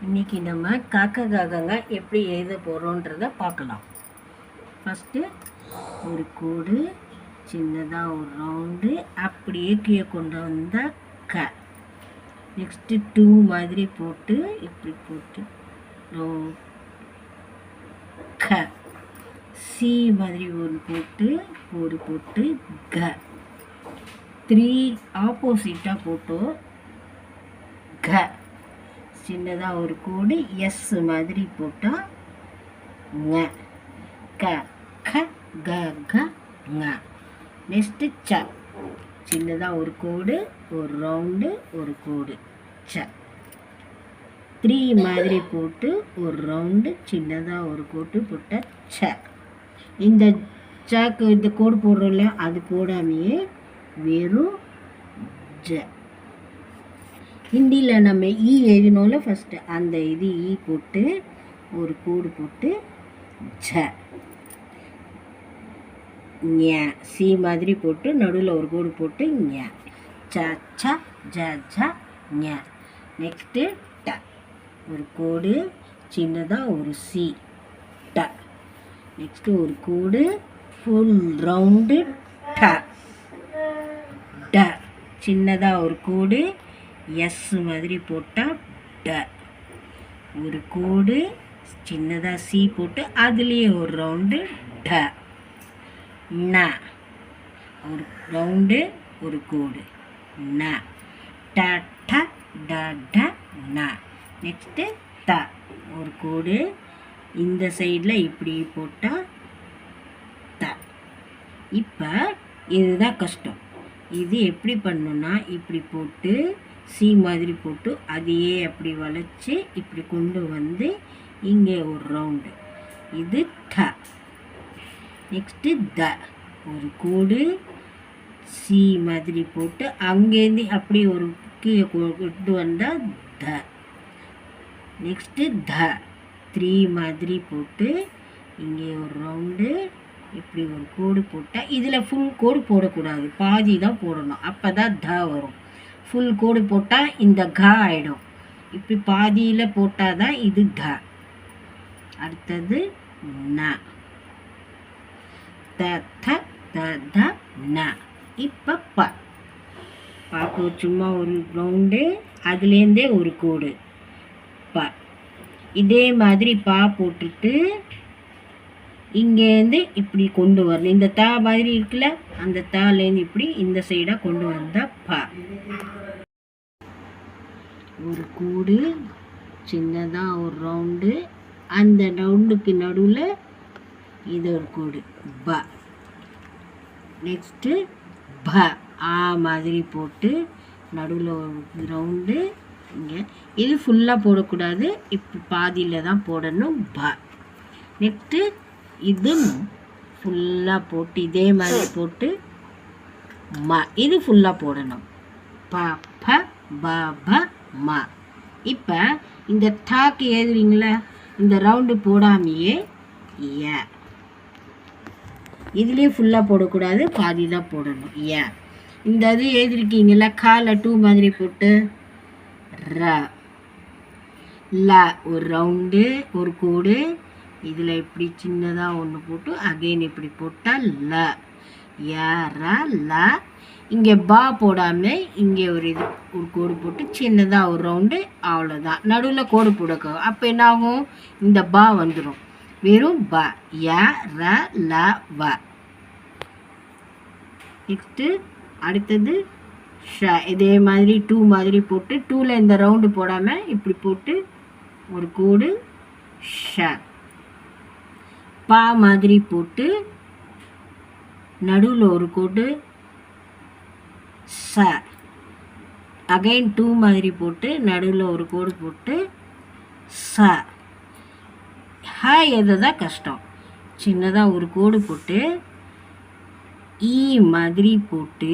இன்றைக்கி நம்ம காக்கா காகங்க எப்படி எழுத போகிறோன்றத பார்க்கலாம். ஃபஸ்ட்டு ஒரு கோடு, சின்னதாக ஒரு ரவுண்டு, அப்படியே கீழே கொண்டு வந்தால் க. நெக்ஸ்ட்டு 2 மாதிரி போட்டு இப்படி போட்டு க. சி மாதிரி ஒரு போட்டு க. 3 ஆப்போசிட்டாக போட்டோம் க. சின்னதாக ஒரு கோடு எஸ் மாதிரி போட்டால் ங. க க க க ங. நெக்ஸ்ட்டு ச. சின்னதாக ஒரு கோடு, ஒரு ரவுண்டு, ஒரு கோடு ச. 3 மாதிரி போட்டு ஒரு ரவுண்டு, சின்னதாக ஒரு கோட்டு போட்டால் ச. இந்த சாக்கு இந்த கோடு போடுறோம்ல, அது போடாமையே வெறும் ஜ. ஹிந்தியில் நம்ம ஈ எழுதினோம்ல ஃபஸ்ட்டு, அந்த இது ஈ போட்டு ஒரு கோடு போட்டு ஜ. ஞ. சி மாதிரி போட்டு நடுவில் ஒரு கோடு போட்டு ஞ. ச ச ஜ ஜ ஞ. நெக்ஸ்ட்டு ட. ஒரு கோடு, சின்னதாக ஒரு சி ட. நெக்ஸ்ட்டு ஒரு கோடு, ஃபுல் ரவுண்டு ட. ட. சின்னதாக ஒரு கோடு, எஸ் மாதிரி போட்டால் ட. ஒரு கோடு, சின்னதாக சி போட்டு அதுலேயே ஒரு ரவுண்டு ட. ந. ஒரு ரவுண்டு, ஒரு கோடு ந. ட ட ட ட ந. நெக்ஸ்ட்டு த. ஒரு கோடு, இந்த சைடில் இப்படி போட்டால் த. இப்போ இதுதான் கஷ்டம். இது எப்படி பண்ணணுன்னா, இப்படி போட்டு சி மாதிரி போட்டு அதையே அப்படி வளைச்சி இப்படி கொண்டு வந்து இங்கே ஒரு ரவுண்டு, இது த. நெக்ஸ்ட்டு த. ஒரு கோடு, சி மாதிரி போட்டு அங்கேருந்து அப்படி ஒரு கீழே கொண்டு வந்தால் த. நெக்ஸ்ட்டு த. 3 மாதிரி போட்டு இங்கே ஒரு ரவுண்டு, இப்படி ஒரு கோடு போட்டால் இதில் ஃபுல் கோடு போடக்கூடாது, பாதி தான் போடணும், அப்போ தான் த வரும். ஃபுல் கோடு போட்டால் இந்த க ஆகிடும். இப்படி பாதியில் போட்டால் தான் இது த. அடுத்தது ந. த த த த ந. இப்போ ப. பாக்கு சும்மா ஒரு ரவுண்டு, அதுலேருந்தே ஒரு கோடு ப. இதே மாதிரி பா போட்டுட்டு இங்கேருந்து இப்படி கொண்டு வரணும். இந்த தா மாதிரி இருக்குல்ல, அந்த தாலேருந்து இப்படி இந்த சைடாக கொண்டு வந்தால் ப. ஒரு கூடு, சின்னதாக ஒரு ரவுண்டு, அந்த ரவுண்டுக்கு நடுவில் இது ஒரு கோடு ப. நெக்ஸ்ட்டு ப. ஆ மாதிரி போட்டு நடுவில் ஒரு ரவுண்டு இங்கே. இது ஃபுல்லாக போடக்கூடாது, இப்போ பாதியில் தான் போடணும் ப. நெக்ஸ்ட்டு இது ஃபுல்லாக போட்டு இதே மாதிரி போட்டு ம. இது ஃபுல்லாக போடணும் ப ப ப ப ம. இப்போ இந்த தாக்கு எழுதுறீங்களா, இந்த ரவுண்டு போடாமையே ஏ. இதுலேயே ஃபுல்லாக போடக்கூடாது, பாதி தான் போடணும் ஏ. இந்த இது எழுதிருக்கீங்களா, காலை 2 மாதிரி போட்டு ர. ல. ஒரு ரவுண்டு, ஒரு கோடு, இதில் இப்படி சின்னதாக ஒன்று போட்டு அகைன் இப்படி போட்டால் ல. ய ர ல. இங்கே பா போடாமல் இங்கே ஒரு இது ஒரு கோடு போட்டு சின்னதாக ஒரு ரவுண்டு, அவ்வளோதான். நடுவில் கோடு போடக்க, அப்போ என்ன ஆகும், இந்த பா வந்துடும். வெறும் ப. ய ர ல வ. நெக்ஸ்ட்டு அடுத்தது ஷ. இதே மாதிரி 2 மாதிரி போட்டு 2ல் இந்த ரவுண்டு போடாமல் இப்படி போட்டு ஒரு கோடு ஷ. பா மாதிரி போட்டு நடுவில் ஒரு கோடு ச. அகைன் 2 மாதிரி போட்டு நடுவில் ஒரு கோடு போட்டு ச. ஹ எதுதான் கஷ்டம். சின்னதாக ஒரு கோடு போட்டு ஈ மாதிரி போட்டு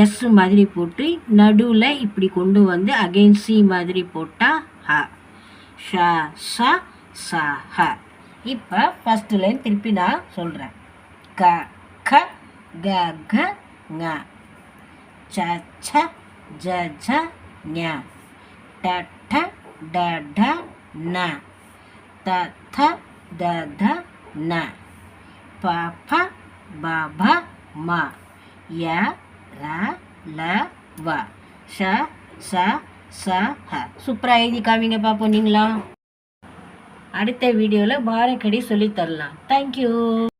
எஸ் மாதிரி போட்டு நடுவில் இப்படி கொண்டு வந்து அகைன் சி மாதிரி போட்டால் ஹ. ஷ ச ச ஹ. இப்போ ஃபஸ்ட்டு லைன் திருப்பி நான் சொல்கிறேன். க க க க ங. ச ச ஜ ஜ ஞ. ட ட ட ட ந த த த த ந ப ப ப ப ம ய ர ல வ ஷ ச ச ஹ. சூப்பராக எழுதி காமிங்க பார்ப்போம் நீங்களா. அடுத்த வீடியோவில் பாரக்கடி சொல்லித்தரலாம். தேங்க்யூ.